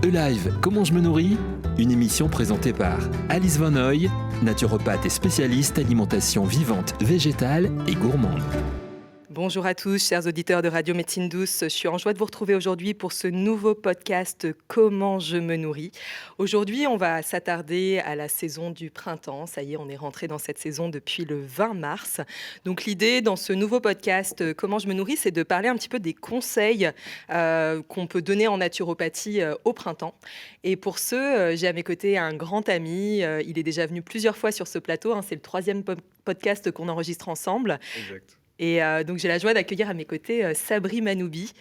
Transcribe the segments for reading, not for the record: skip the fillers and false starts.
E-Live, comment je me nourris ? Une émission présentée par Alice Van Hoy, naturopathe et spécialiste alimentation vivante, végétale et gourmande. Bonjour à tous, chers auditeurs de Radio Médecine Douce. Je suis en joie de vous retrouver aujourd'hui pour ce nouveau podcast « Comment je me nourris ». Aujourd'hui, on va s'attarder à la saison du printemps. Ça y est, on est rentré dans cette saison depuis le 20 mars. Donc l'idée dans ce nouveau podcast « Comment je me nourris », c'est de parler un petit peu des conseils qu'on peut donner en naturopathie au printemps. Et pour ce, j'ai à mes côtés un grand ami. Il est déjà venu plusieurs fois sur ce plateau. C'est le troisième podcast qu'on enregistre ensemble. Exact. Et donc, j'ai la joie d'accueillir à mes côtés Sabri Manoubi.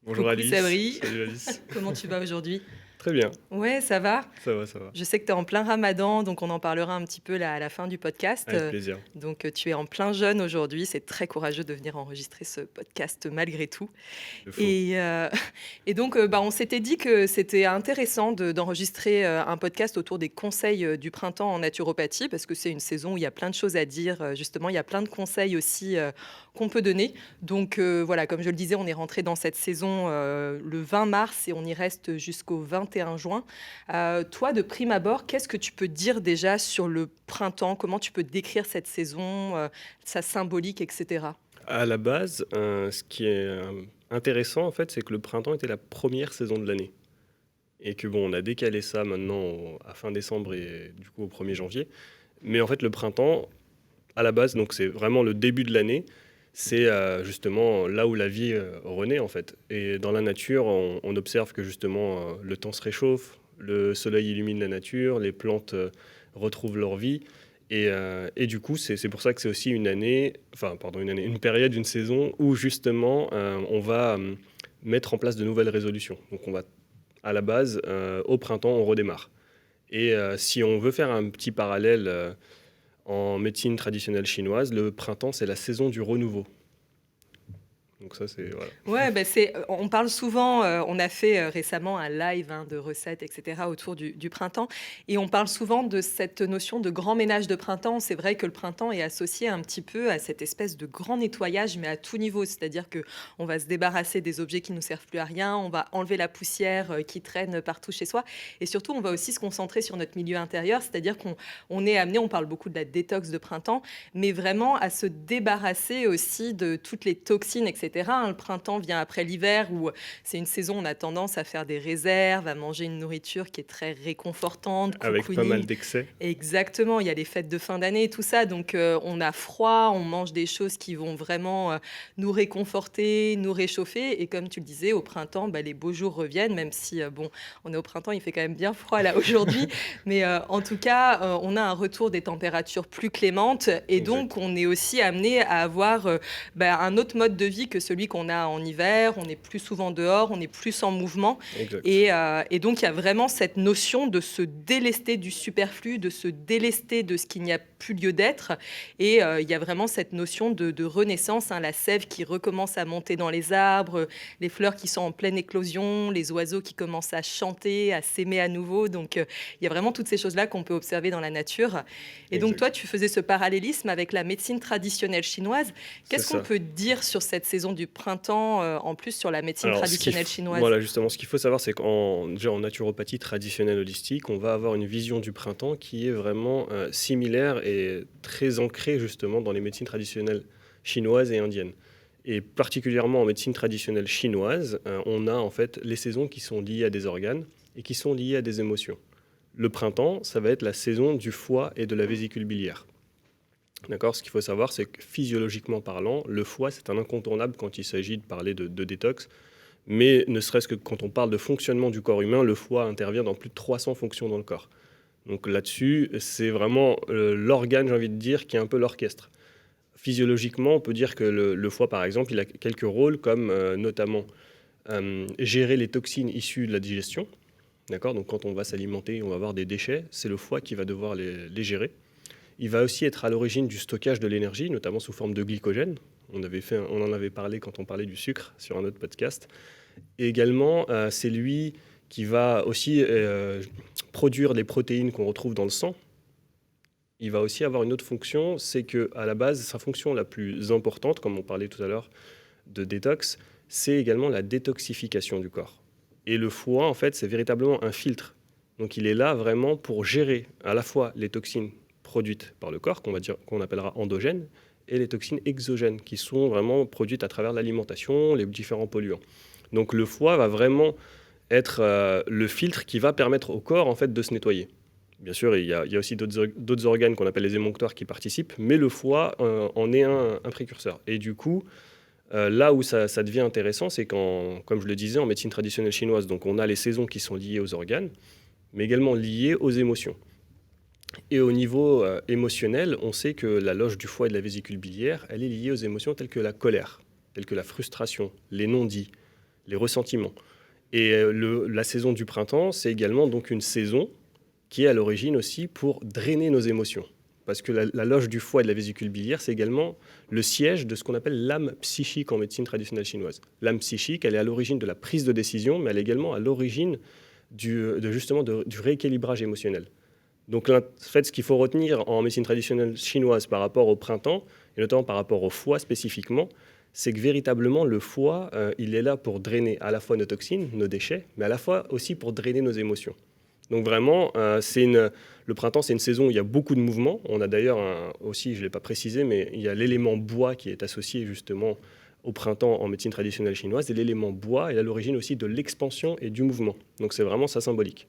Bonjour. Coucou Alice. Sabri. Salut Alice. Comment tu vas aujourd'hui ? Très bien. Ouais, ça va ? Ça va, ça va. Je sais que tu es en plein ramadan, donc on en parlera un petit peu là, à la fin du podcast. Avec plaisir. Donc tu es en plein jeûne aujourd'hui. C'est très courageux de venir enregistrer ce podcast malgré tout. Et donc, on s'était dit que c'était intéressant d'enregistrer un podcast autour des conseils du printemps en naturopathie, parce que c'est une saison où il y a plein de choses à dire. Justement, il y a plein de conseils aussi qu'on peut donner. Donc voilà, comme je le disais, on est rentré dans cette saison le 20 mars et on y reste jusqu'au 21 juin. Toi, de prime abord, qu'est-ce que tu peux dire déjà sur le printemps ? Comment tu peux décrire cette saison, sa symbolique, etc. À la base, ce qui est intéressant, en fait, c'est que le printemps était la première saison de l'année. Et que on a décalé ça maintenant à fin décembre et du coup au 1er janvier. Mais en fait, le printemps, à la base, donc c'est vraiment le début de l'année. C'est justement là où la vie renaît, en fait. Et dans la nature, on observe que justement le temps se réchauffe, le soleil illumine la nature, les plantes retrouvent leur vie. Et du coup, c'est pour ça que c'est aussi une période, une saison où justement on va mettre en place de nouvelles résolutions. Donc on va, à la base, au printemps, on redémarre. Et si on veut faire un petit parallèle en médecine traditionnelle chinoise, le printemps, c'est la saison du renouveau. Donc ça, c'est... Voilà. Ouais, on parle souvent, on a fait récemment un live de recettes, etc., autour du printemps. Et on parle souvent de cette notion de grand ménage de printemps. C'est vrai que le printemps est associé un petit peu à cette espèce de grand nettoyage, mais à tout niveau. C'est-à-dire qu'on va se débarrasser des objets qui ne nous servent plus à rien, on va enlever la poussière qui traîne partout chez soi. Et surtout, on va aussi se concentrer sur notre milieu intérieur. C'est-à-dire qu'on est amené, on parle beaucoup de la détox de printemps, mais vraiment à se débarrasser aussi de toutes les toxines, etc. Le printemps vient après l'hiver où c'est une saison où on a tendance à faire des réserves, à manger une nourriture qui est très réconfortante. Avec pas mal d'excès. Exactement, il y a les fêtes de fin d'année et tout ça. Donc on a froid, on mange des choses qui vont vraiment nous réconforter, nous réchauffer. Et comme tu le disais, au printemps, les beaux jours reviennent, même si on est au printemps, il fait quand même bien froid là aujourd'hui. Mais en tout cas, on a un retour des températures plus clémentes. Et donc, on est aussi amené à avoir un autre mode de vie que celui qu'on a en hiver. On est plus souvent dehors, on est plus en mouvement. Et donc, il y a vraiment cette notion de se délester du superflu, de se délester de ce qu'il n'y a plus lieu d'être. Et il y a vraiment cette notion de renaissance, la sève qui recommence à monter dans les arbres, les fleurs qui sont en pleine éclosion, les oiseaux qui commencent à chanter, à s'aimer à nouveau. Donc, il y a vraiment toutes ces choses-là qu'on peut observer dans la nature. Et donc, toi, tu faisais ce parallélisme avec la médecine traditionnelle chinoise. Qu'est-ce qu'on peut dire sur cette saison du printemps, en plus sur la médecine traditionnelle chinoise ? Voilà, justement, ce qu'il faut savoir, c'est qu'en naturopathie traditionnelle holistique, on va avoir une vision du printemps qui est vraiment similaire et très ancrée justement dans les médecines traditionnelles chinoises et indiennes. Et particulièrement en médecine traditionnelle chinoise, on a en fait les saisons qui sont liées à des organes et qui sont liées à des émotions. Le printemps, ça va être la saison du foie et de la vésicule biliaire. D'accord ? Ce qu'il faut savoir, c'est que physiologiquement parlant, le foie, c'est un incontournable quand il s'agit de parler de détox. Mais ne serait-ce que quand on parle de fonctionnement du corps humain, le foie intervient dans plus de 300 fonctions dans le corps. Donc là-dessus, c'est vraiment l'organe, j'ai envie de dire, qui est un peu l'orchestre. Physiologiquement, on peut dire que le foie, par exemple, il a quelques rôles comme notamment gérer les toxines issues de la digestion. D'accord ? Donc quand on va s'alimenter, on va avoir des déchets, c'est le foie qui va devoir les gérer. Il va aussi être à l'origine du stockage de l'énergie, notamment sous forme de glycogène. On en avait parlé quand on parlait du sucre sur un autre podcast. Et également, c'est lui qui va aussi produire les protéines qu'on retrouve dans le sang. Il va aussi avoir une autre fonction, c'est qu'à la base, sa fonction la plus importante, comme on parlait tout à l'heure de détox, c'est également la détoxification du corps. Et le foie, en fait, c'est véritablement un filtre. Donc il est là vraiment pour gérer à la fois les toxines produites par le corps, qu'on appellera endogènes, et les toxines exogènes, qui sont vraiment produites à travers l'alimentation, les différents polluants. Donc le foie va vraiment être le filtre qui va permettre au corps en fait, de se nettoyer. Bien sûr, il y a aussi d'autres organes qu'on appelle les émonctoires qui participent, mais le foie en est un précurseur. Et du coup, là où ça devient intéressant, c'est quand, comme je le disais, en médecine traditionnelle chinoise, donc on a les saisons qui sont liées aux organes, mais également liées aux émotions. Et au niveau émotionnel, on sait que la loge du foie et de la vésicule biliaire, elle est liée aux émotions telles que la colère, telles que la frustration, les non-dits, les ressentiments. Et la saison du printemps, c'est également donc une saison qui est à l'origine aussi pour drainer nos émotions. Parce que la loge du foie et de la vésicule biliaire, c'est également le siège de ce qu'on appelle l'âme psychique en médecine traditionnelle chinoise. L'âme psychique, elle est à l'origine de la prise de décision, mais elle est également à l'origine du rééquilibrage émotionnel. Donc, en fait, ce qu'il faut retenir en médecine traditionnelle chinoise par rapport au printemps, et notamment par rapport au foie spécifiquement, c'est que véritablement, le foie, il est là pour drainer à la fois nos toxines, nos déchets, mais à la fois aussi pour drainer nos émotions. Donc vraiment, le printemps, c'est une saison où il y a beaucoup de mouvements. On a d'ailleurs aussi, je ne l'ai pas précisé, mais il y a l'élément bois qui est associé justement au printemps en médecine traditionnelle chinoise. Et l'élément bois est à l'origine aussi de l'expansion et du mouvement. Donc c'est vraiment ça symbolique.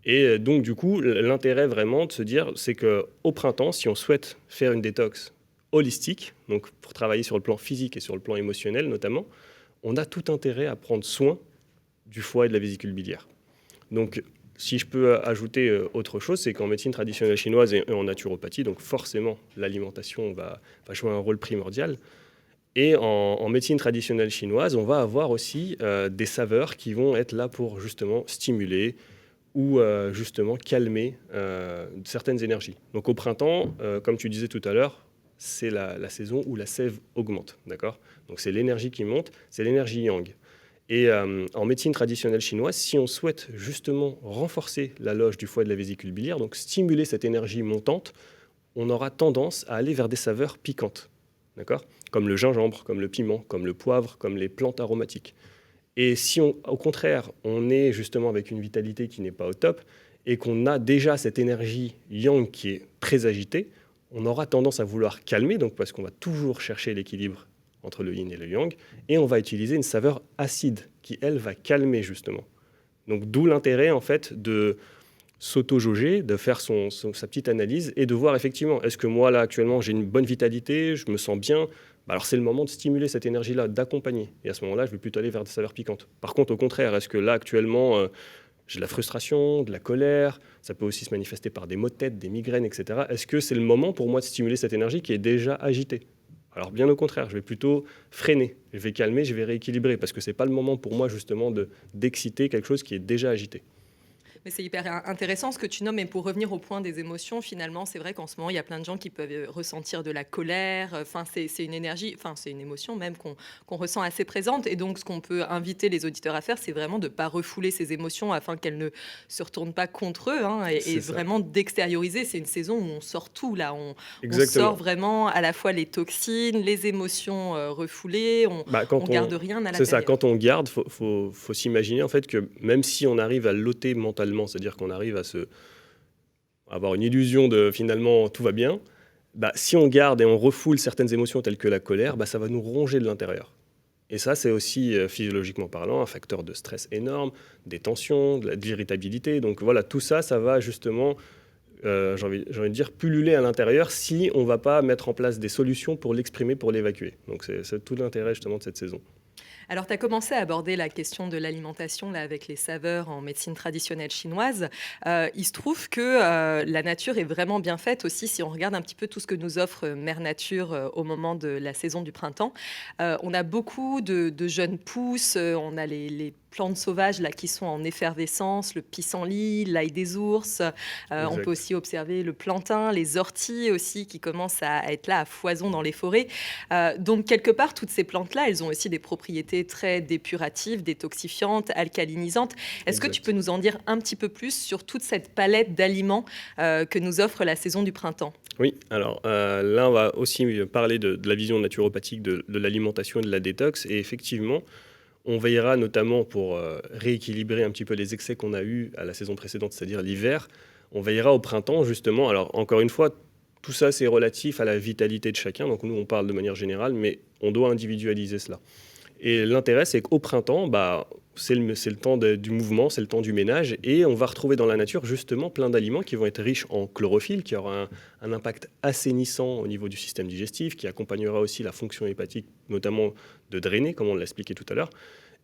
Et donc du coup, l'intérêt vraiment de se dire, c'est qu'au printemps, si on souhaite faire une détox holistique, donc pour travailler sur le plan physique et sur le plan émotionnel notamment, on a tout intérêt à prendre soin du foie et de la vésicule biliaire. Donc, si je peux ajouter autre chose, c'est qu'en médecine traditionnelle chinoise et en naturopathie, donc forcément, l'alimentation va jouer un rôle primordial. Et en médecine traditionnelle chinoise, on va avoir aussi des saveurs qui vont être là pour justement stimuler ou justement calmer certaines énergies. Donc au printemps, comme tu disais tout à l'heure, c'est la saison où la sève augmente, d'accord ? Donc c'est l'énergie qui monte, c'est l'énergie yang. Et en médecine traditionnelle chinoise, si on souhaite justement renforcer la loge du foie et de la vésicule biliaire, donc stimuler cette énergie montante, on aura tendance à aller vers des saveurs piquantes, d'accord ? Comme le gingembre, comme le piment, comme le poivre, comme les plantes aromatiques. Et si au contraire, on est justement avec une vitalité qui n'est pas au top et qu'on a déjà cette énergie yang qui est très agitée, on aura tendance à vouloir calmer, donc parce qu'on va toujours chercher l'équilibre entre le yin et le yang, et on va utiliser une saveur acide qui, elle, va calmer justement. Donc d'où l'intérêt en fait de s'auto-jauger, de faire sa petite analyse et de voir effectivement, est-ce que moi là actuellement j'ai une bonne vitalité, je me sens bien, alors c'est le moment de stimuler cette énergie-là, d'accompagner. Et à ce moment-là, je vais plutôt aller vers des saveurs piquantes. Par contre, au contraire, est-ce que là actuellement j'ai de la frustration, de la colère, ça peut aussi se manifester par des maux de tête, des migraines, etc. Est-ce que c'est le moment pour moi de stimuler cette énergie qui est déjà agitée ? Alors bien au contraire, je vais plutôt freiner, je vais calmer, je vais rééquilibrer, parce que ce n'est pas le moment pour moi justement d'exciter quelque chose qui est déjà agité. Mais c'est hyper intéressant ce que tu nommes. Et pour revenir au point des émotions, finalement, c'est vrai qu'en ce moment, il y a plein de gens qui peuvent ressentir de la colère. Enfin, c'est une énergie, enfin, c'est une émotion même qu'on ressent assez présente. Et donc, ce qu'on peut inviter les auditeurs à faire, c'est vraiment de ne pas refouler ces émotions afin qu'elles ne se retournent pas contre eux. Hein, et vraiment d'extérioriser. C'est une saison où on sort tout, là. On sort vraiment à la fois les toxines, les émotions refoulées. On ne garde rien à l'intérieur. C'est ça, quand on garde, faut s'imaginer en fait que même si on arrive à l'ôter mentalement, c'est-à-dire qu'on arrive à avoir une illusion de finalement tout va bien, si on garde et on refoule certaines émotions telles que la colère, ça va nous ronger de l'intérieur. Et ça, c'est aussi physiologiquement parlant un facteur de stress énorme, des tensions, de l'irritabilité. Donc voilà, tout ça, ça va justement, j'ai envie de dire, pulluler à l'intérieur si on ne va pas mettre en place des solutions pour l'exprimer, pour l'évacuer. Donc c'est tout l'intérêt justement de cette saison. Alors, tu as commencé à aborder la question de l'alimentation là, avec les saveurs en médecine traditionnelle chinoise. Il se trouve que la nature est vraiment bien faite aussi si on regarde un petit peu tout ce que nous offre Mère Nature au moment de la saison du printemps. On a beaucoup de jeunes pousses, on a les plantes sauvages là, qui sont en effervescence, le pissenlit, l'ail des ours. On peut aussi observer le plantain, les orties aussi qui commencent à être là à foison dans les forêts. Donc, quelque part, toutes ces plantes-là, elles ont aussi des propriétés très dépuratives, détoxifiantes, alcalinisantes. Est-ce que tu peux nous en dire un petit peu plus sur toute cette palette d'aliments que nous offre la saison du printemps ? Oui, alors là, on va aussi parler de la vision naturopathique de l'alimentation et de la détox. Et effectivement, On veillera notamment pour rééquilibrer un petit peu les excès qu'on a eus à la saison précédente, c'est-à-dire l'hiver. On veillera au printemps, justement. Alors, encore une fois, tout ça, c'est relatif à la vitalité de chacun. Donc, nous, on parle de manière générale, mais on doit individualiser cela. Et l'intérêt, c'est qu'au printemps, c'est le temps du mouvement, c'est le temps du ménage. Et on va retrouver dans la nature, justement, plein d'aliments qui vont être riches en chlorophylle, qui aura un impact assainissant au niveau du système digestif, qui accompagnera aussi la fonction hépatique, notamment de drainer, comme on l'a expliqué tout à l'heure.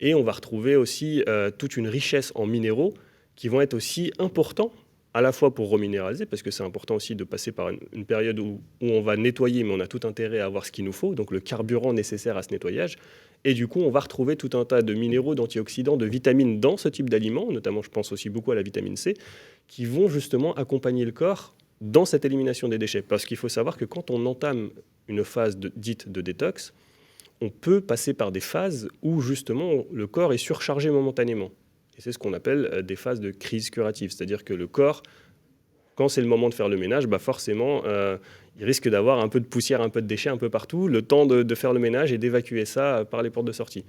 Et on va retrouver aussi toute une richesse en minéraux qui vont être aussi importants, à la fois pour reminéraliser, parce que c'est important aussi de passer par une période où on va nettoyer, mais on a tout intérêt à avoir ce qu'il nous faut, donc le carburant nécessaire à ce nettoyage. Et du coup, on va retrouver tout un tas de minéraux, d'antioxydants, de vitamines dans ce type d'aliments, notamment je pense aussi beaucoup à la vitamine C, qui vont justement accompagner le corps dans cette élimination des déchets. Parce qu'il faut savoir que quand on entame une phase dite de détox, on peut passer par des phases où justement le corps est surchargé momentanément. Et c'est ce qu'on appelle des phases de crise curative. C'est-à-dire que le corps, quand c'est le moment de faire le ménage, forcément, il risque d'avoir un peu de poussière, un peu de déchets un peu partout, le temps de faire le ménage et d'évacuer ça par les portes de sortie.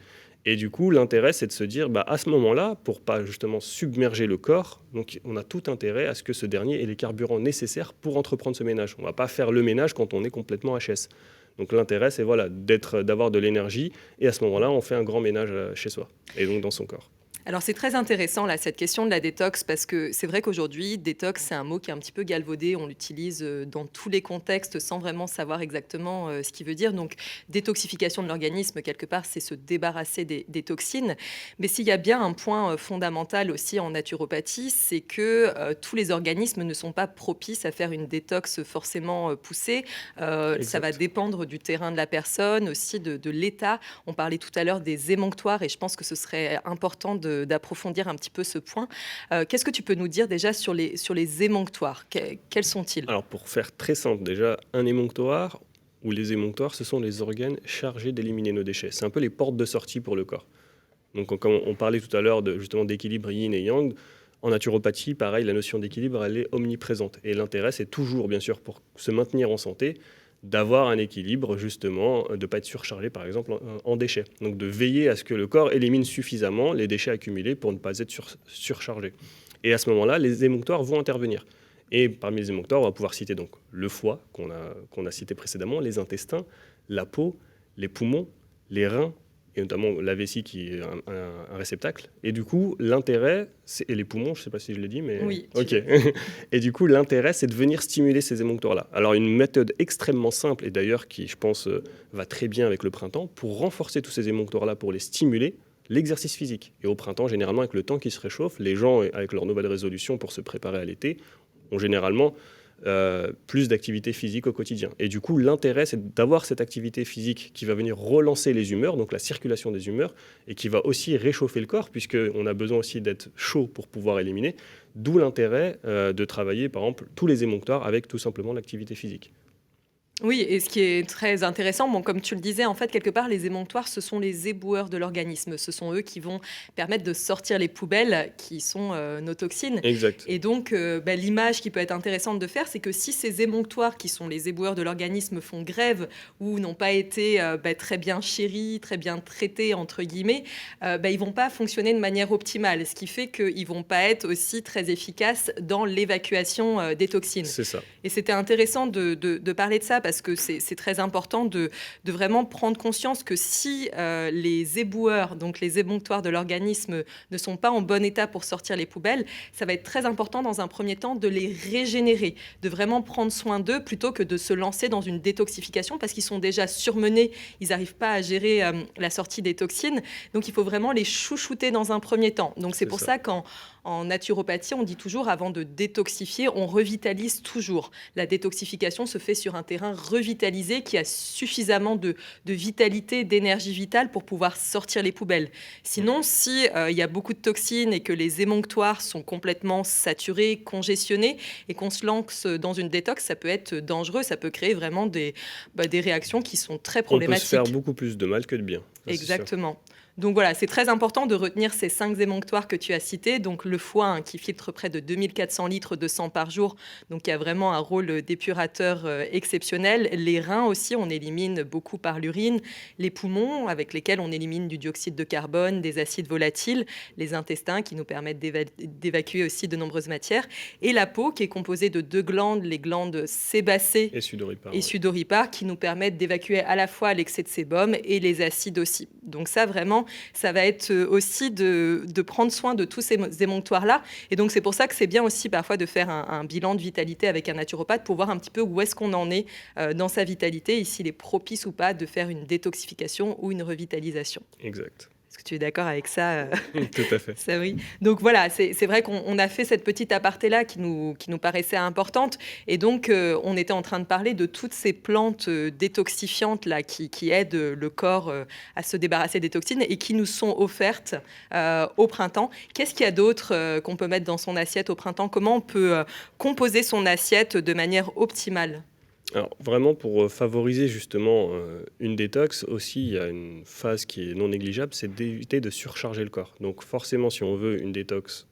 Et du coup, l'intérêt, c'est de se dire, à ce moment-là, pour pas justement submerger le corps, donc on a tout intérêt à ce que ce dernier ait les carburants nécessaires pour entreprendre ce ménage. On ne va pas faire le ménage quand on est complètement HS. Donc l'intérêt, c'est d'avoir de l'énergie, et à ce moment-là, on fait un grand ménage chez soi, et donc dans son corps. Alors c'est très intéressant là, cette question de la détox, parce que c'est vrai qu'aujourd'hui, détox, c'est un mot qui est un petit peu galvaudé, on l'utilise dans tous les contextes sans vraiment savoir exactement ce qu'il veut dire. Donc détoxification de l'organisme, quelque part, c'est se débarrasser des toxines. Mais s'il y a bien un point fondamental aussi en naturopathie, c'est que tous les organismes ne sont pas propices à faire une détox forcément poussée. Ça va dépendre du terrain de la personne, aussi de l'état. On parlait tout à l'heure des émonctoires, et je pense que ce serait important d'approfondir un petit peu ce point. Qu'est-ce que tu peux nous dire déjà sur les émonctoires ? Quels sont-ils ? Alors pour faire très simple, déjà, un émonctoire ou les émonctoires, ce sont les organes chargés d'éliminer nos déchets. C'est un peu les portes de sortie pour le corps. Donc quand on parlait tout à l'heure justement d'équilibre yin et yang, en naturopathie, pareil, la notion d'équilibre, elle est omniprésente. Et l'intérêt, c'est toujours, bien sûr, pour se maintenir en santé, d'avoir un équilibre, justement, de ne pas être surchargé, par exemple, en déchets. Donc de veiller à ce que le corps élimine suffisamment les déchets accumulés pour ne pas être surchargé. Et à ce moment-là, les émonctoires vont intervenir. Et parmi les émonctoires, on va pouvoir citer donc le foie, qu'on a cité précédemment, les intestins, la peau, les poumons, les reins, et notamment la vessie qui est un réceptacle. Et du coup, l'intérêt, et les poumons, je ne sais pas si je l'ai dit, mais... Oui. Ok. Et du coup, l'intérêt, c'est de venir stimuler ces émonctoires-là. Alors, une méthode extrêmement simple, et d'ailleurs qui, je pense, va très bien avec le printemps, pour renforcer tous ces émonctoires-là, pour les stimuler, l'exercice physique. Et au printemps, généralement, avec le temps qui se réchauffe, les gens, avec leurs nouvelles résolutions pour se préparer à l'été, ont généralement plus d'activité physique au quotidien. Et du coup, l'intérêt, c'est d'avoir cette activité physique qui va venir relancer les humeurs, donc la circulation des humeurs, et qui va aussi réchauffer le corps, puisqu'on a besoin aussi d'être chaud pour pouvoir éliminer, d'où l'intérêt de travailler, par exemple, tous les émonctoires avec tout simplement l'activité physique. Oui, et ce qui est très intéressant, comme tu le disais, en fait, quelque part, les émonctoires, ce sont les éboueurs de l'organisme. Ce sont eux qui vont permettre de sortir les poubelles qui sont nos toxines. Exact. Et donc, l'image qui peut être intéressante de faire, c'est que si ces émonctoires, qui sont les éboueurs de l'organisme, font grève ou n'ont pas été très bien chéris, très bien traités, entre guillemets, ils vont pas fonctionner de manière optimale, ce qui fait qu'ils vont pas être aussi très efficaces dans l'évacuation des toxines. C'est ça. Et c'était intéressant de parler de ça, parce que c'est très important de vraiment prendre conscience que si les éboueurs, donc les émonctoires de l'organisme, ne sont pas en bon état pour sortir les poubelles, ça va être très important dans un premier temps de les régénérer, de vraiment prendre soin d'eux plutôt que de se lancer dans une détoxification, parce qu'ils sont déjà surmenés, ils n'arrivent pas à gérer la sortie des toxines. Donc il faut vraiment les chouchouter dans un premier temps. Donc c'est pour ça qu'en naturopathie, on dit toujours, avant de détoxifier, on revitalise toujours. La détoxification se fait sur un terrain revitalisé qui a suffisamment de vitalité, d'énergie vitale pour pouvoir sortir les poubelles. Sinon, si il y a beaucoup de toxines et que les émonctoires sont complètement saturés, congestionnés, et qu'on se lance dans une détox, ça peut être dangereux, ça peut créer vraiment des réactions qui sont très problématiques. On peut se faire beaucoup plus de mal que de bien. Exactement. Donc voilà, c'est très important de retenir ces 5 émonctoires que tu as cités. Donc le foie qui filtre près de 2400 litres de sang par jour, donc il y a vraiment un rôle d'épurateur exceptionnel. Les reins aussi, on élimine beaucoup par l'urine. Les poumons, avec lesquels on élimine du dioxyde de carbone, des acides volatiles. Les intestins qui nous permettent d'évacuer aussi de nombreuses matières. Et la peau qui est composée de 2 glandes, les glandes sébacées et sudoripares, qui nous permettent d'évacuer à la fois l'excès de sébum et les acides aussi. Donc ça, vraiment, ça va être aussi de prendre soin de tous ces émonctoires-là. Et donc c'est pour ça que c'est bien aussi parfois de faire un bilan de vitalité avec un naturopathe pour voir un petit peu où est-ce qu'on en est dans sa vitalité et s'il est propice ou pas de faire une détoxification ou une revitalisation. Exact. Est-ce que tu es d'accord avec ça Tout à fait. Ça, oui. Donc voilà, c'est vrai qu'on a fait cette petite aparté-là qui nous paraissait importante. Et donc, on était en train de parler de toutes ces plantes détoxifiantes là, qui aident le corps à se débarrasser des toxines et qui nous sont offertes au printemps. Qu'est-ce qu'il y a d'autre qu'on peut mettre dans son assiette au printemps? Comment on peut composer son assiette de manière optimale? Alors vraiment pour favoriser justement une détox aussi, il y a une phase qui est non négligeable, c'est d'éviter de surcharger le corps. Donc forcément, si on veut une détox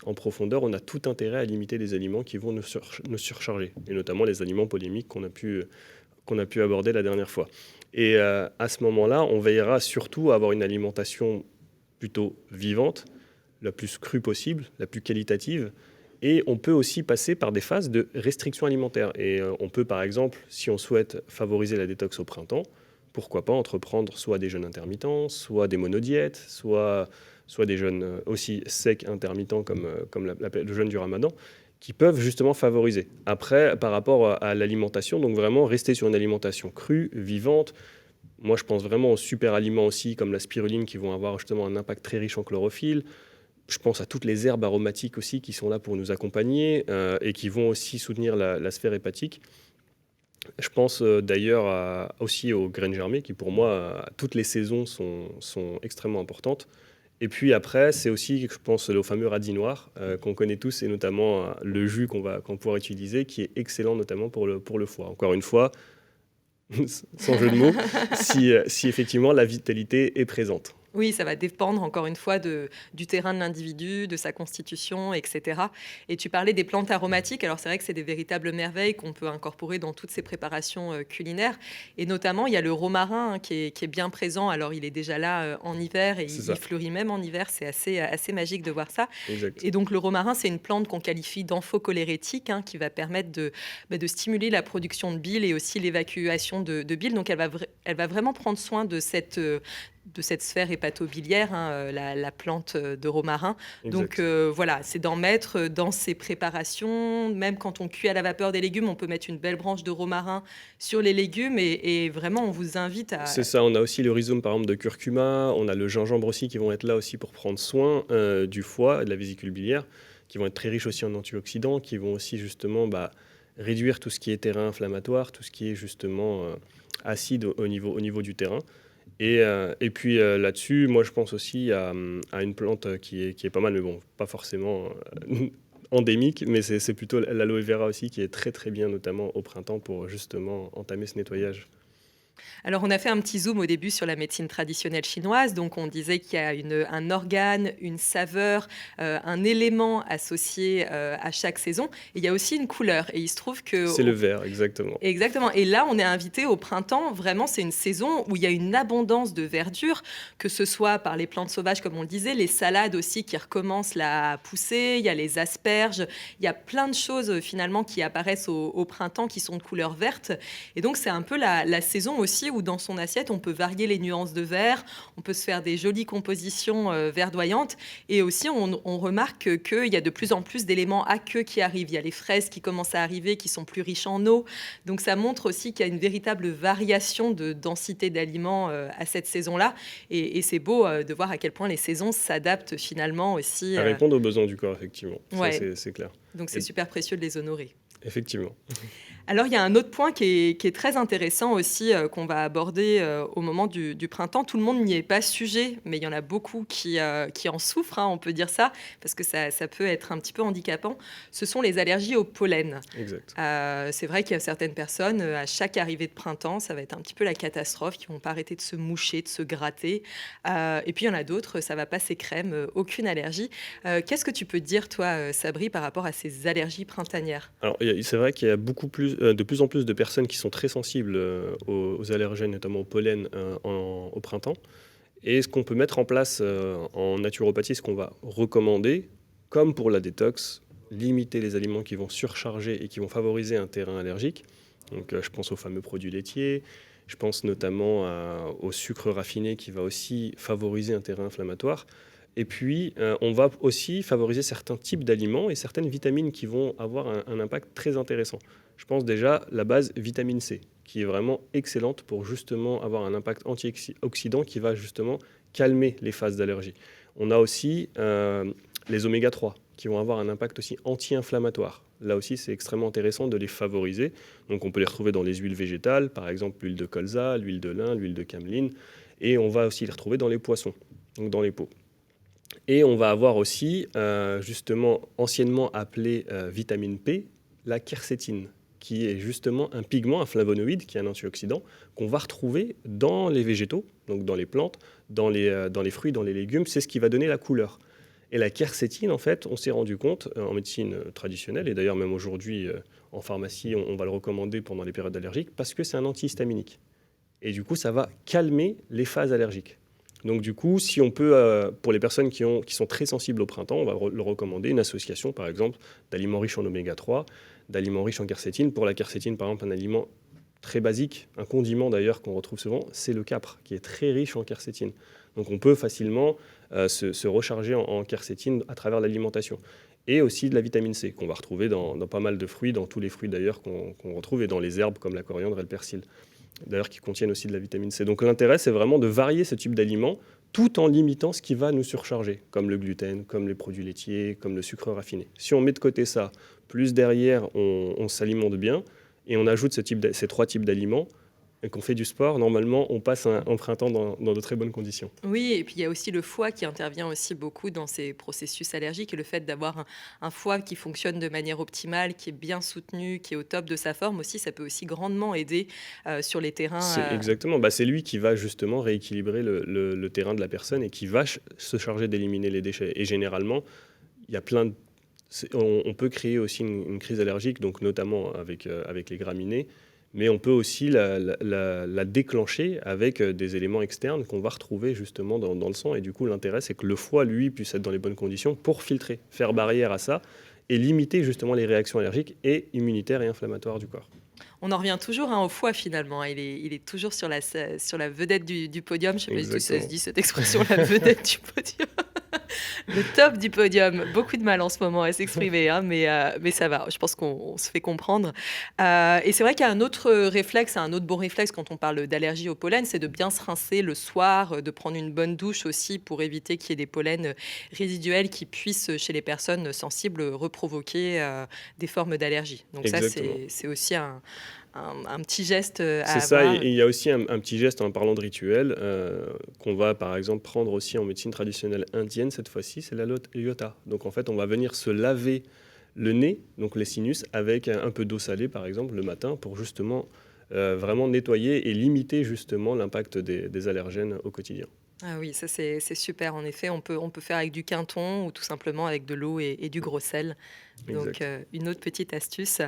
en profondeur, on a tout intérêt à limiter les aliments qui vont nous surcharger, et notamment les aliments polémiques qu'on a pu aborder la dernière fois. Et à ce moment-là, on veillera surtout à avoir une alimentation plutôt vivante, la plus crue possible, la plus qualitative. Et on peut aussi passer par des phases de restriction alimentaire. Et on peut, par exemple, si on souhaite favoriser la détox au printemps, pourquoi pas entreprendre soit des jeûnes intermittents, soit des monodiètes, soit des jeûnes aussi secs intermittents comme le jeûne du ramadan, qui peuvent justement favoriser. Après, par rapport à l'alimentation, donc vraiment rester sur une alimentation crue, vivante. Moi, je pense vraiment aux super aliments aussi, comme la spiruline, qui vont avoir justement un impact très riche en chlorophylle. Je pense à toutes les herbes aromatiques aussi qui sont là pour nous accompagner et qui vont aussi soutenir la sphère hépatique. Je pense d'ailleurs aussi aux graines germées qui, pour moi, à toutes les saisons sont extrêmement importantes. Et puis après, c'est aussi, je pense, au fameux radis noir qu'on connaît tous et notamment le jus qu'on va pouvoir utiliser qui est excellent notamment pour le foie. Encore une fois, sans jeu de mots, si effectivement la vitalité est présente. Oui, ça va dépendre encore une fois du terrain de l'individu, de sa constitution, etc. Et tu parlais des plantes aromatiques. Alors c'est vrai que c'est des véritables merveilles qu'on peut incorporer dans toutes ces préparations culinaires. Et notamment, il y a le romarin qui est bien présent. Alors il est déjà là en hiver et il fleurit même en hiver. C'est assez magique de voir ça. Exact. Et donc le romarin, c'est une plante qu'on qualifie d'emphocholérétique qui va permettre de stimuler la production de bile et aussi l'évacuation de bile. Donc elle va vraiment prendre soin de cette sphère hépatobiliaire, la plante de romarin. Exact. Donc voilà, c'est d'en mettre dans ces préparations. Même quand on cuit à la vapeur des légumes, on peut mettre une belle branche de romarin sur les légumes et vraiment on vous invite à... C'est ça, on a aussi le rhizome par exemple de curcuma, on a le gingembre aussi qui vont être là aussi pour prendre soin du foie et de la vésicule biliaire, qui vont être très riches aussi en antioxydants, qui vont aussi justement réduire tout ce qui est terrain inflammatoire, tout ce qui est justement acide au niveau du terrain. Et puis là-dessus, moi je pense aussi à une plante qui est pas mal, mais bon, pas forcément endémique, mais c'est plutôt l'aloe vera aussi qui est très très bien, notamment au printemps, pour justement entamer ce nettoyage. Alors, on a fait un petit zoom au début sur la médecine traditionnelle chinoise. Donc, on disait qu'il y a un organe, une saveur, un élément associé à chaque saison. Et il y a aussi une couleur. Et il se trouve que... C'est le vert, exactement. Exactement. Et là, on est invité au printemps. Vraiment, c'est une saison où il y a une abondance de verdure, que ce soit par les plantes sauvages, comme on le disait, les salades aussi qui recommencent à pousser. Il y a les asperges. Il y a plein de choses, finalement, qui apparaissent au printemps, qui sont de couleur verte. Et donc, c'est un peu la saison aussi où dans son assiette, on peut varier les nuances de vert, on peut se faire des jolies compositions verdoyantes. Et aussi, on remarque qu'il y a de plus en plus d'éléments aqueux qui arrivent. Il y a les fraises qui commencent à arriver, qui sont plus riches en eau. Donc, ça montre aussi qu'il y a une véritable variation de densité d'aliments à cette saison-là. Et c'est beau de voir à quel point les saisons s'adaptent finalement aussi. À répondre aux besoins du corps, effectivement. Ouais. Ça, c'est clair. Donc, c'est super précieux de les honorer. Effectivement. Alors, il y a un autre point qui est très intéressant aussi, qu'on va aborder au moment du printemps. Tout le monde n'y est pas sujet, mais il y en a beaucoup qui en souffrent, hein, on peut dire ça, parce que ça peut être un petit peu handicapant. Ce sont les allergies au pollen. Exact. C'est vrai qu'il y a certaines personnes, à chaque arrivée de printemps, ça va être un petit peu la catastrophe, qui vont pas arrêter de se moucher, de se gratter. Et puis, il y en a d'autres, ça va passer crème, aucune allergie. Qu'est-ce que tu peux dire, toi, Sabri, par rapport à ces allergies printanières? Alors, c'est vrai qu'il y a de plus en plus de personnes qui sont très sensibles aux allergènes, notamment au pollen, au printemps. Et ce qu'on peut mettre en place en naturopathie, ce qu'on va recommander, comme pour la détox, limiter les aliments qui vont surcharger et qui vont favoriser un terrain allergique. Donc, je pense aux fameux produits laitiers, je pense notamment au sucre raffiné qui va aussi favoriser un terrain inflammatoire. Et puis, on va aussi favoriser certains types d'aliments et certaines vitamines qui vont avoir un impact très intéressant. Je pense déjà la base vitamine C, qui est vraiment excellente pour justement avoir un impact antioxydant qui va justement calmer les phases d'allergie. On a aussi les oméga 3 qui vont avoir un impact aussi anti-inflammatoire. Là aussi, c'est extrêmement intéressant de les favoriser. Donc, on peut les retrouver dans les huiles végétales, par exemple l'huile de colza, l'huile de lin, l'huile de cameline. Et on va aussi les retrouver dans les poissons, donc dans les peaux. Et on va avoir aussi, justement, anciennement appelée vitamine P, la quercétine, qui est justement un pigment, un flavonoïde, qui est un antioxydant, qu'on va retrouver dans les végétaux, donc dans les plantes, dans les fruits, dans les légumes. C'est ce qui va donner la couleur. Et la quercétine, en fait, on s'est rendu compte en médecine traditionnelle, et d'ailleurs même aujourd'hui en pharmacie, on va le recommander pendant les périodes allergiques, parce que c'est un antihistaminique. Et du coup, ça va calmer les phases allergiques. Donc du coup, si on peut, pour les personnes qui sont très sensibles au printemps, on va le recommander, une association par exemple d'aliments riches en oméga 3, d'aliments riches en quercétine. Pour la quercétine, par exemple, un aliment très basique, un condiment d'ailleurs qu'on retrouve souvent, c'est le capre, qui est très riche en quercétine. Donc on peut facilement se recharger en quercétine à travers l'alimentation. Et aussi de la vitamine C, qu'on va retrouver dans pas mal de fruits, dans tous les fruits d'ailleurs qu'on retrouve, et dans les herbes comme la coriandre et le persil, d'ailleurs qui contiennent aussi de la vitamine C. Donc l'intérêt, c'est vraiment de varier ce type d'aliments tout en limitant ce qui va nous surcharger, comme le gluten, comme les produits laitiers, comme le sucre raffiné. Si on met de côté ça, plus derrière, on s'alimente bien, et on ajoute ces trois types d'aliments, et qu'on fait du sport, normalement, on passe un printemps dans de très bonnes conditions. Oui, et puis il y a aussi le foie qui intervient aussi beaucoup dans ces processus allergiques, et le fait d'avoir un foie qui fonctionne de manière optimale, qui est bien soutenu, qui est au top de sa forme aussi, ça peut aussi grandement aider sur les terrains. Exactement, c'est lui qui va justement rééquilibrer le terrain de la personne et qui va se charger d'éliminer les déchets. Et généralement, il y a on peut créer aussi une crise allergique, donc notamment avec les graminées, mais on peut aussi la déclencher avec des éléments externes qu'on va retrouver justement dans le sang. Et du coup, l'intérêt, c'est que le foie, lui, puisse être dans les bonnes conditions pour filtrer, faire barrière à ça et limiter justement les réactions allergiques et immunitaires et inflammatoires du corps. On en revient toujours au foie finalement, hein. Il est toujours sur la vedette du podium. Je ne sais pas si ça se dit cette expression, la vedette du podium. Le top du podium. Beaucoup de mal en ce moment à s'exprimer, hein, mais ça va. Je pense qu'on se fait comprendre. Et c'est vrai qu'il y a un autre réflexe, un autre bon réflexe quand on parle d'allergie au pollen, c'est de bien se rincer le soir, de prendre une bonne douche aussi pour éviter qu'il y ait des pollens résiduels qui puissent, chez les personnes sensibles, reprovoquer des formes d'allergie. Donc Exactement. ça, c'est aussi un petit geste à C'est ça, avoir. et il y a aussi un petit geste en parlant de rituel qu'on va par exemple prendre aussi en médecine traditionnelle indienne cette fois-ci, c'est la yota. Donc en fait, on va venir se laver le nez, donc les sinus, avec un peu d'eau salée par exemple le matin pour justement vraiment nettoyer et limiter justement l'impact des allergènes au quotidien. Ah oui, ça c'est super. En effet, on peut faire avec du quinton ou tout simplement avec de l'eau et du gros sel. Donc, Exact. une autre petite astuce.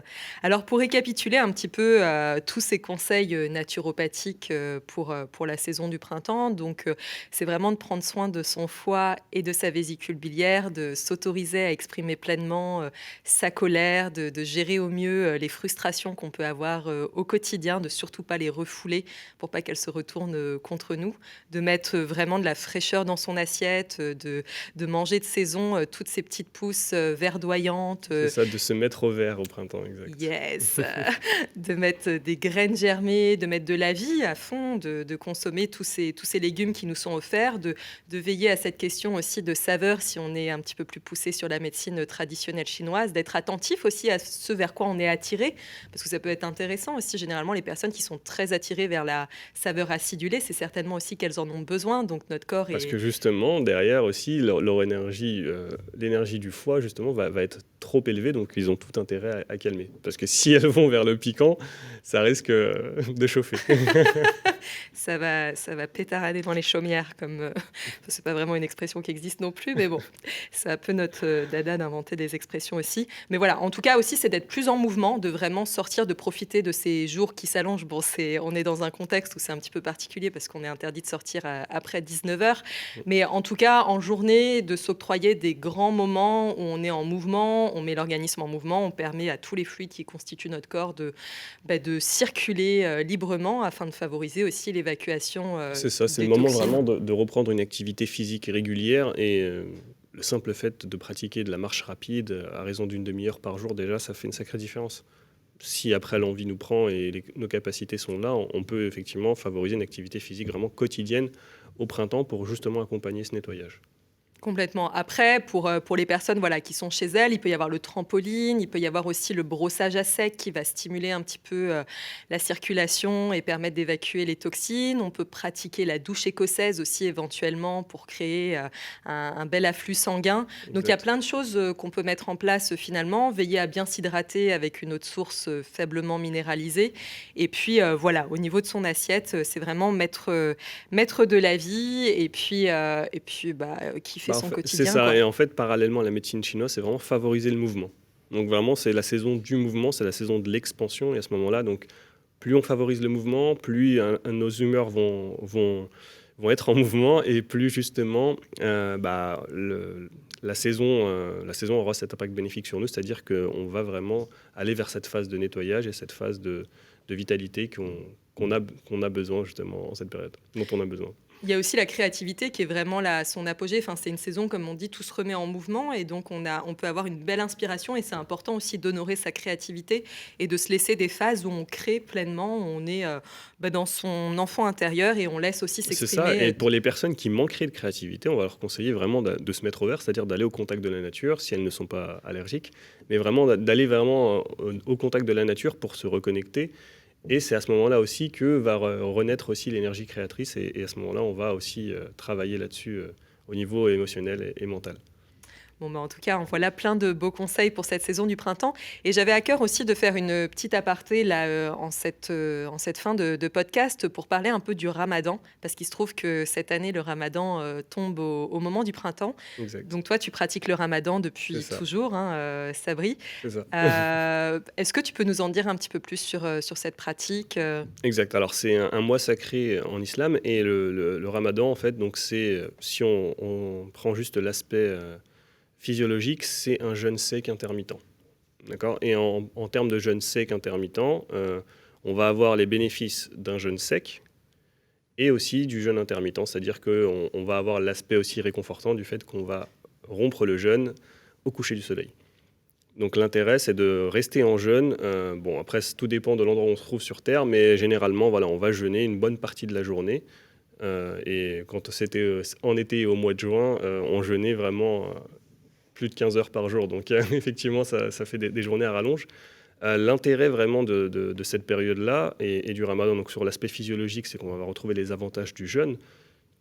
Alors, pour récapituler un petit peu tous ces conseils naturopathiques pour la saison du printemps, donc c'est vraiment de prendre soin de son foie et de sa vésicule biliaire, de s'autoriser à exprimer pleinement sa colère, de gérer au mieux les frustrations qu'on peut avoir au quotidien, de surtout pas les refouler pour pas qu'elles se retournent contre nous, de mettre vraiment vraiment de la fraîcheur dans son assiette, de manger de saison toutes ces petites pousses verdoyantes. C'est ça, de se mettre au vert au printemps, exact. Yes, de mettre des graines germées, de mettre de la vie à fond, de consommer tous ces légumes qui nous sont offerts, de veiller à cette question aussi de saveur si on est un petit peu plus poussé sur la médecine traditionnelle chinoise, d'être attentif aussi à ce vers quoi on est attiré, parce que ça peut être intéressant aussi. Généralement, les personnes qui sont très attirées vers la saveur acidulée, c'est certainement aussi qu'elles en ont besoin, donc notre corps Parce est... que justement, derrière aussi, leur énergie, l'énergie du foie, justement, va être trop élevée, donc ils ont tout intérêt à calmer. Parce que si elles vont vers le piquant, ça risque de chauffer. Ça va pétarader dans les chaumières, comme c'est pas vraiment une expression qui existe non plus, mais bon, c'est un peu notre dada d'inventer des expressions aussi. Mais voilà, en tout cas aussi, c'est d'être plus en mouvement, de vraiment sortir, de profiter de ces jours qui s'allongent. Bon, on est dans un contexte où c'est un petit peu particulier parce qu'on est interdit de sortir après 19h, mais en tout cas, en journée, de s'octroyer des grands moments où on est en mouvement, on met l'organisme en mouvement, on permet à tous les fluides qui constituent notre corps de circuler librement afin de favoriser aussi l'évacuation. C'est ça, c'est des le moment toxines. vraiment de reprendre une activité physique régulière et le simple fait de pratiquer de la marche rapide à raison d'une demi-heure par jour, déjà, ça fait une sacrée différence. Si après l'envie nous prend et nos capacités sont là, on peut effectivement favoriser une activité physique vraiment quotidienne au printemps pour justement accompagner ce nettoyage. Complètement. Après, pour les personnes qui sont chez elles, il peut y avoir le trampoline, il peut y avoir aussi le brossage à sec qui va stimuler un petit peu la circulation et permettre d'évacuer les toxines. On peut pratiquer la douche écossaise aussi éventuellement pour créer un bel afflux sanguin. Donc il y a plein de choses qu'on peut mettre en place finalement. Veiller à bien s'hydrater avec une eau de source faiblement minéralisée. Et puis au niveau de son assiette, c'est vraiment mettre de la vie et puis kiffer son quotidien. C'est ça, quoi. et en fait, parallèlement à la médecine chinoise, c'est vraiment favoriser le mouvement. Donc vraiment, c'est la saison du mouvement, c'est la saison de l'expansion, et à ce moment-là, donc, plus on favorise le mouvement, plus nos humeurs vont être en mouvement, et plus justement, la saison aura cet impact bénéfique sur nous, c'est-à-dire qu'on va vraiment aller vers cette phase de nettoyage et cette phase de vitalité qu'on a besoin justement en cette période, dont on a besoin. Il y a aussi la créativité qui est vraiment son apogée. Enfin, c'est une saison, comme on dit, tout se remet en mouvement et donc on peut avoir une belle inspiration et c'est important aussi d'honorer sa créativité et de se laisser des phases où on crée pleinement, où on est dans son enfant intérieur et on laisse aussi s'exprimer. C'est ça, et pour les personnes qui manqueraient de créativité, on va leur conseiller vraiment de se mettre au vert, c'est-à-dire d'aller au contact de la nature si elles ne sont pas allergiques, mais vraiment d'aller vraiment au contact de la nature pour se reconnecter. Et c'est à ce moment-là aussi que va renaître aussi l'énergie créatrice. Et à ce moment-là, on va aussi travailler là-dessus au niveau émotionnel et mental. Bon, en tout cas, voilà plein de beaux conseils pour cette saison du printemps. Et j'avais à cœur aussi de faire une petite aparté là, en cette fin de podcast pour parler un peu du ramadan. Parce qu'il se trouve que cette année, le ramadan tombe au moment du printemps. Exact. Donc toi, tu pratiques le ramadan depuis toujours, Sabri. C'est ça. Est-ce que tu peux nous en dire un petit peu plus sur cette pratique Exact. Alors, c'est un mois sacré en islam. Et le ramadan, en fait, donc c'est, si on prend juste l'aspect... physiologique, c'est un jeûne sec intermittent. D'accord ? Et en termes de jeûne sec intermittent, on va avoir les bénéfices d'un jeûne sec et aussi du jeûne intermittent, c'est-à-dire qu'on va avoir l'aspect aussi réconfortant du fait qu'on va rompre le jeûne au coucher du soleil. Donc l'intérêt, c'est de rester en jeûne. Après, tout dépend de l'endroit où on se trouve sur Terre, mais généralement, on va jeûner une bonne partie de la journée. Et quand c'était en été et au mois de juin, on jeûnait vraiment... plus de 15 heures par jour. Donc effectivement, ça fait des journées à rallonge. L'intérêt vraiment de cette période-là et du ramadan, donc sur l'aspect physiologique, c'est qu'on va retrouver les avantages du jeûne,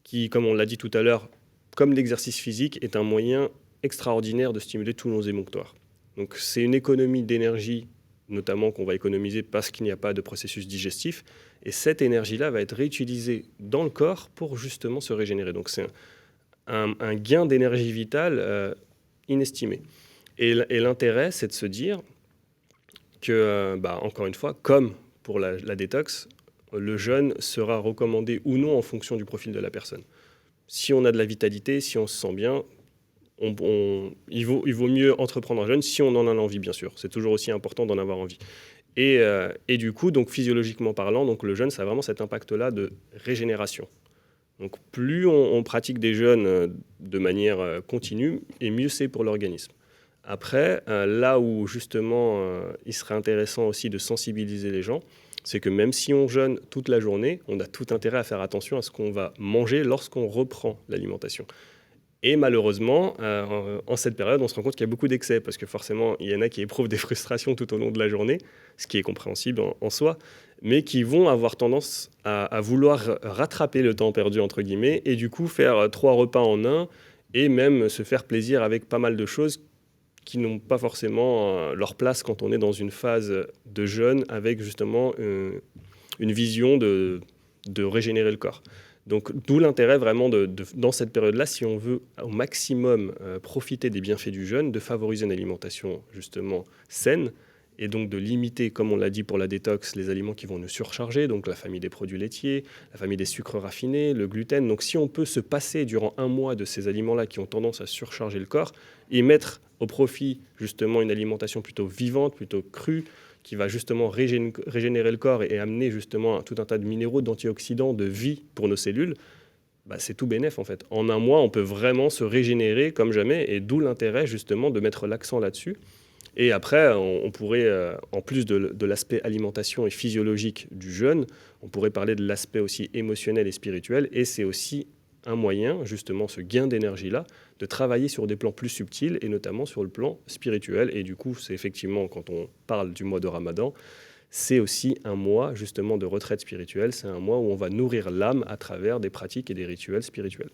qui, comme on l'a dit tout à l'heure, comme l'exercice physique, est un moyen extraordinaire de stimuler tous nos émonctoires. Donc c'est une économie d'énergie, notamment qu'on va économiser parce qu'il n'y a pas de processus digestif. Et cette énergie-là va être réutilisée dans le corps pour justement se régénérer. Donc c'est un gain d'énergie vitale inestimé. Et l'intérêt, c'est de se dire que, encore une fois, comme pour la détox, le jeûne sera recommandé ou non en fonction du profil de la personne. Si on a de la vitalité, si on se sent bien, il vaut mieux entreprendre un jeûne si on en a l'envie, bien sûr. C'est toujours aussi important d'en avoir envie. Et du coup, donc, physiologiquement parlant, donc, le jeûne, ça a vraiment cet impact-là de régénération. Donc plus on pratique des jeûnes de manière continue, et mieux c'est pour l'organisme. Après, là où justement il serait intéressant aussi de sensibiliser les gens, c'est que même si on jeûne toute la journée, on a tout intérêt à faire attention à ce qu'on va manger lorsqu'on reprend l'alimentation. Et malheureusement, en cette période, on se rend compte qu'il y a beaucoup d'excès, parce que forcément, il y en a qui éprouvent des frustrations tout au long de la journée, ce qui est compréhensible en soi, mais qui vont avoir tendance à vouloir rattraper le temps perdu, entre guillemets, et du coup faire 3 repas en un, et même se faire plaisir avec pas mal de choses qui n'ont pas forcément leur place quand on est dans une phase de jeûne, avec justement une vision de régénérer le corps. Donc, d'où l'intérêt vraiment dans cette période-là, si on veut au maximum profiter des bienfaits du jeûne, de favoriser une alimentation justement saine, et donc de limiter, comme on l'a dit pour la détox, les aliments qui vont nous surcharger, donc la famille des produits laitiers, la famille des sucres raffinés, le gluten. Donc si on peut se passer durant 1 mois de ces aliments-là qui ont tendance à surcharger le corps, et mettre au profit justement une alimentation plutôt vivante, plutôt crue, qui va justement régénérer le corps et amener justement tout un tas de minéraux, d'antioxydants, de vie pour nos cellules, c'est tout bénef en fait. En 1 mois, on peut vraiment se régénérer comme jamais, et d'où l'intérêt justement de mettre l'accent là-dessus. Et après, on pourrait, en plus de l'aspect alimentation et physiologique du jeûne, on pourrait parler de l'aspect aussi émotionnel et spirituel, et c'est aussi un moyen, justement, ce gain d'énergie-là, de travailler sur des plans plus subtils, et notamment sur le plan spirituel. Et du coup, c'est effectivement, quand on parle du mois de Ramadan, c'est aussi un mois, justement, de retraite spirituelle. C'est un mois où on va nourrir l'âme à travers des pratiques et des rituels spirituels.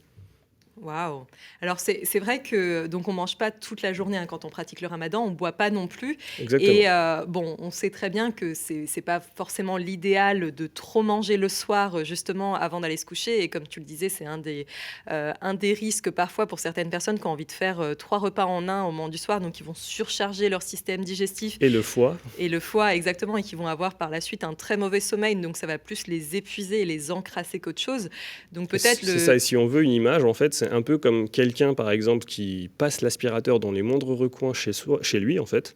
Waouh! Alors c'est vrai que donc on mange pas toute la journée, hein, quand on pratique le ramadan, on boit pas non plus Exactement. et bon, on sait très bien que c'est pas forcément l'idéal de trop manger le soir, justement avant d'aller se coucher, et comme tu le disais, c'est un des risques parfois pour certaines personnes qui ont envie de faire, 3 repas en un au moment du soir, donc ils vont surcharger leur système digestif Et le foie, et le foie exactement, et qui vont avoir par la suite un très mauvais sommeil, donc ça va plus les épuiser et les encrasser qu'autre chose. Donc peut-être c'est ça. Et si on veut une image, en fait, c'est un peu comme quelqu'un, par exemple, qui passe l'aspirateur dans les moindres recoins chez lui, en fait.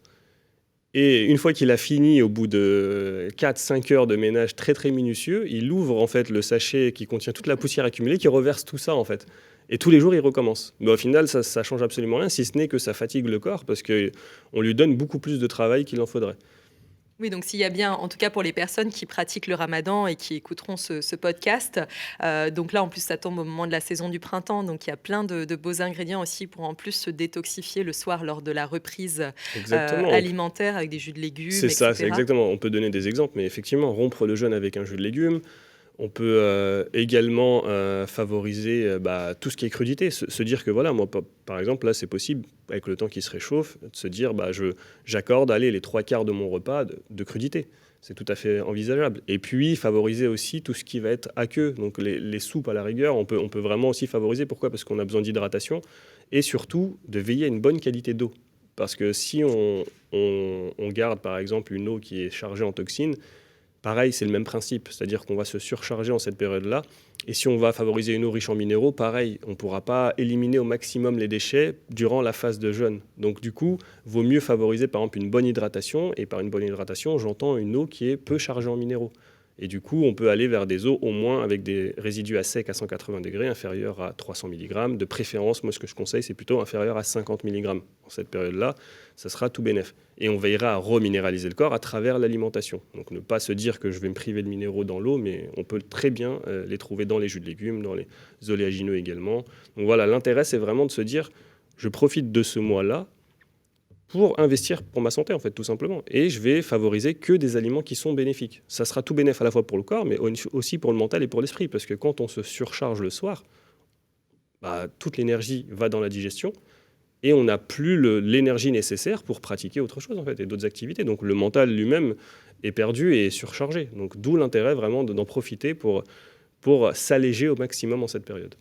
Et une fois qu'il a fini, au bout de 4-5 heures de ménage très très minutieux, il ouvre en fait le sachet qui contient toute la poussière accumulée, qui reverse tout ça en fait. Et tous les jours, il recommence. Mais au final, ça change absolument rien, si ce n'est que ça fatigue le corps, parce qu'on lui donne beaucoup plus de travail qu'il en faudrait. Oui, donc s'il y a bien, en tout cas pour les personnes qui pratiquent le ramadan et qui écouteront ce podcast, donc là en plus ça tombe au moment de la saison du printemps, donc il y a plein de beaux ingrédients aussi pour en plus se détoxifier le soir lors de la reprise Exactement. alimentaire avec des jus de légumes, C'est ça, c'est etc. exactement. On peut donner des exemples, mais effectivement, rompre le jeûne avec un jus de légumes. On peut également favoriser tout ce qui est crudité. Se dire que voilà, moi, par exemple, là, c'est possible, avec le temps qui se réchauffe, de se dire j'accorde les 3/4 de mon repas de crudité. C'est tout à fait envisageable. Et puis, favoriser aussi tout ce qui va être aqueux. Donc, les soupes, à la rigueur, on peut vraiment aussi favoriser. Pourquoi ? Parce qu'on a besoin d'hydratation. Et surtout, de veiller à une bonne qualité d'eau. Parce que si on garde, par exemple, une eau qui est chargée en toxines, pareil, c'est le même principe, c'est-à-dire qu'on va se surcharger en cette période-là. Et si on va favoriser une eau riche en minéraux, pareil, on ne pourra pas éliminer au maximum les déchets durant la phase de jeûne. Donc du coup, vaut mieux favoriser par exemple une bonne hydratation. Et par une bonne hydratation, j'entends une eau qui est peu chargée en minéraux. Et du coup, on peut aller vers des eaux au moins avec des résidus à sec à 180 degrés, inférieurs à 300 mg. De préférence, moi ce que je conseille, c'est plutôt inférieur à 50 mg. En cette période-là, ça sera tout bénef. Et on veillera à reminéraliser le corps à travers l'alimentation. Donc ne pas se dire que je vais me priver de minéraux dans l'eau, mais on peut très bien les trouver dans les jus de légumes, dans les oléagineux également. Donc voilà, l'intérêt, c'est vraiment de se dire, je profite de ce mois-là pour investir pour ma santé, en fait, tout simplement. Et je vais favoriser que des aliments qui sont bénéfiques. Ça sera tout bénéf à la fois pour le corps, mais aussi pour le mental et pour l'esprit. Parce que quand on se surcharge le soir, toute l'énergie va dans la digestion et on n'a plus l'énergie nécessaire pour pratiquer autre chose, en fait, et d'autres activités. Donc le mental lui-même est perdu et surchargé. Donc d'où l'intérêt vraiment d'en profiter pour s'alléger au maximum en cette période.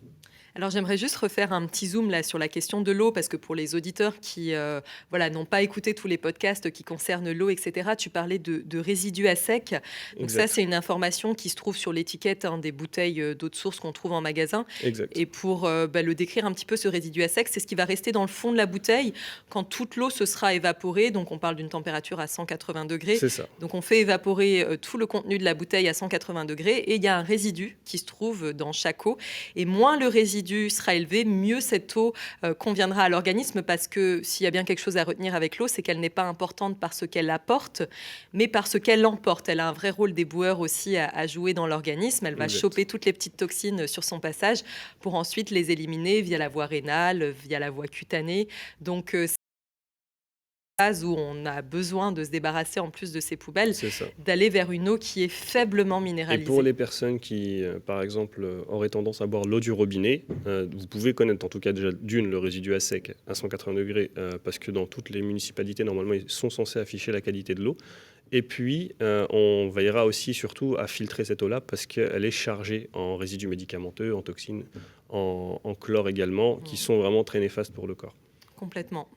Alors j'aimerais juste refaire un petit zoom là sur la question de l'eau, parce que pour les auditeurs qui n'ont pas écouté tous les podcasts qui concernent l'eau, etc., tu parlais de résidus à sec. Donc Exact. ça, c'est une information qui se trouve sur l'étiquette des bouteilles d'eau de source qu'on trouve en magasin. Exact. Et pour le décrire un petit peu, ce résidu à sec, c'est ce qui va rester dans le fond de la bouteille quand toute l'eau se sera évaporée. Donc on parle d'une température à 180 degrés. C'est ça. Donc on fait évaporer tout le contenu de la bouteille à 180 degrés et il y a un résidu qui se trouve dans chaque eau. Et moins le résidu sera élevé, mieux cette eau conviendra à l'organisme, parce que s'il y a bien quelque chose à retenir avec l'eau, c'est qu'elle n'est pas importante par ce qu'elle apporte, mais par ce qu'elle emporte. Elle a un vrai rôle d'éboueur aussi à jouer dans l'organisme. Elle va Exact. choper toutes les petites toxines sur son passage pour ensuite les éliminer via la voie rénale, via la voie cutanée. Donc où on a besoin de se débarrasser, en plus de ces poubelles, C'est ça. d'aller vers une eau qui est faiblement Et minéralisée. pour les personnes qui, par exemple, auraient tendance à boire l'eau du robinet, vous pouvez connaître en tout cas déjà le résidu à sec à 180 degrés, parce que dans toutes les municipalités, normalement, ils sont censés afficher la qualité de l'eau. Et puis, on veillera aussi surtout à filtrer cette eau-là, parce qu'elle est chargée en résidus médicamenteux, en toxines, en chlore également, qui sont vraiment très néfastes pour le corps. Complètement.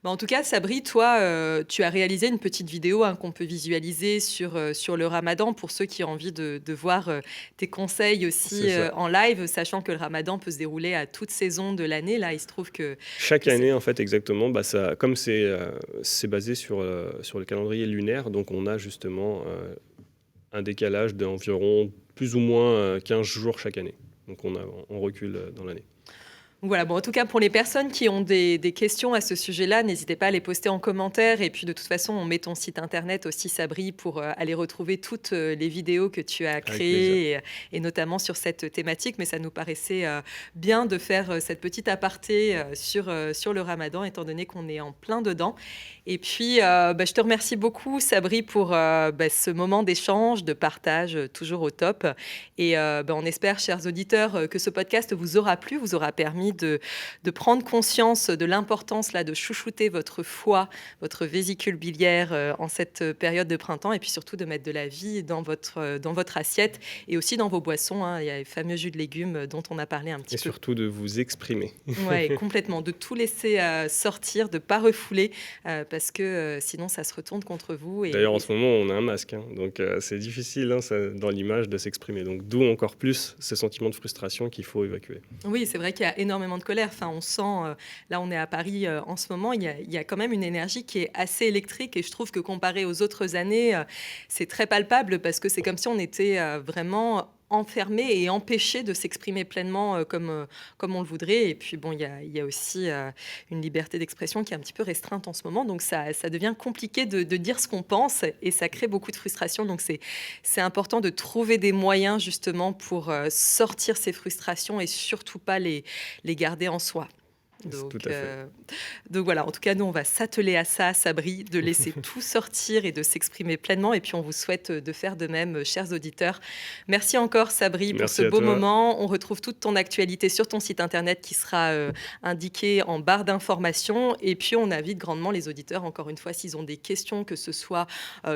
En tout cas, Sabri, toi, tu as réalisé une petite vidéo qu'on peut visualiser sur le Ramadan pour ceux qui ont envie de voir tes conseils aussi C'est ça. en live, sachant que le Ramadan peut se dérouler à toute saison de l'année. Là, il se trouve que Chaque c'est- année, en fait, exactement, comme c'est basé sur le calendrier lunaire, donc on a justement un décalage d'environ plus ou moins 15 jours chaque année. Donc on recule dans l'année. Voilà, en tout cas, pour les personnes qui ont des questions à ce sujet-là, n'hésitez pas à les poster en commentaire. Et puis, de toute façon, on met ton site internet aussi, Sabri, pour aller retrouver toutes les vidéos que tu as créées, et notamment sur cette thématique. Mais ça nous paraissait bien de faire cette petite aparté sur le Ramadan, étant donné qu'on est en plein dedans. Et puis, je te remercie beaucoup, Sabri, pour ce moment d'échange, de partage, toujours au top. Et on espère, chers auditeurs, que ce podcast vous aura plu, vous aura permis de prendre conscience de l'importance là, de chouchouter votre foie, votre vésicule biliaire en cette période de printemps, et puis surtout de mettre de la vie dans votre assiette et aussi dans vos boissons. Il y a les fameux jus de légumes dont on a parlé un petit Et peu. surtout de vous exprimer. Oui, complètement. De tout laisser sortir, de ne pas refouler, parce que sinon ça se retourne contre vous. D'ailleurs, en ce moment, on a un masque, donc c'est difficile dans l'image de s'exprimer. Donc d'où encore plus ce sentiment de frustration qu'il faut évacuer. Oui, c'est vrai qu'il y a énormément de colère. Enfin, on sent, là on est à Paris en ce moment, il y a quand même une énergie qui est assez électrique, et je trouve que comparé aux autres années, c'est très palpable, parce que c'est comme si on était vraiment enfermé et empêché de s'exprimer pleinement comme on le voudrait. Et puis bon, il y a aussi une liberté d'expression qui est un petit peu restreinte en ce moment, donc ça devient compliqué de dire ce qu'on pense, et ça crée beaucoup de frustration. Donc c'est important de trouver des moyens justement pour sortir ces frustrations et surtout pas les garder en soi. Donc, tout à fait. Donc voilà, en tout cas, nous, on va s'atteler à ça, Sabri, de laisser tout sortir et de s'exprimer pleinement. Et puis, on vous souhaite de faire de même, chers auditeurs. Merci encore, Sabri, pour Merci ce à beau toi. moment. On retrouve toute ton actualité sur ton site internet qui sera indiqué en barre d'informations. Et puis, on invite grandement les auditeurs, encore une fois, s'ils ont des questions, que ce soit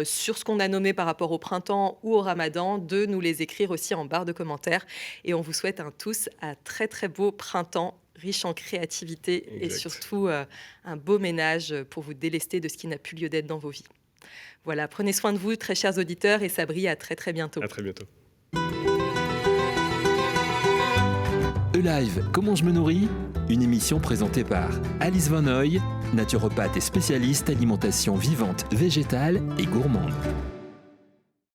sur ce qu'on a nommé par rapport au printemps ou au Ramadan, de nous les écrire aussi en barre de commentaires. Et on vous souhaite tous un très, très beau printemps, riche en créativité. Exact. Et surtout un beau ménage pour vous délester de ce qui n'a plus lieu d'être dans vos vies. Voilà, prenez soin de vous, très chers auditeurs, et Sabri, à très très bientôt. À très bientôt. E-Live, comment je me nourris ? Une émission présentée par Alice Van Hoy, naturopathe et spécialiste alimentation vivante, végétale et gourmande.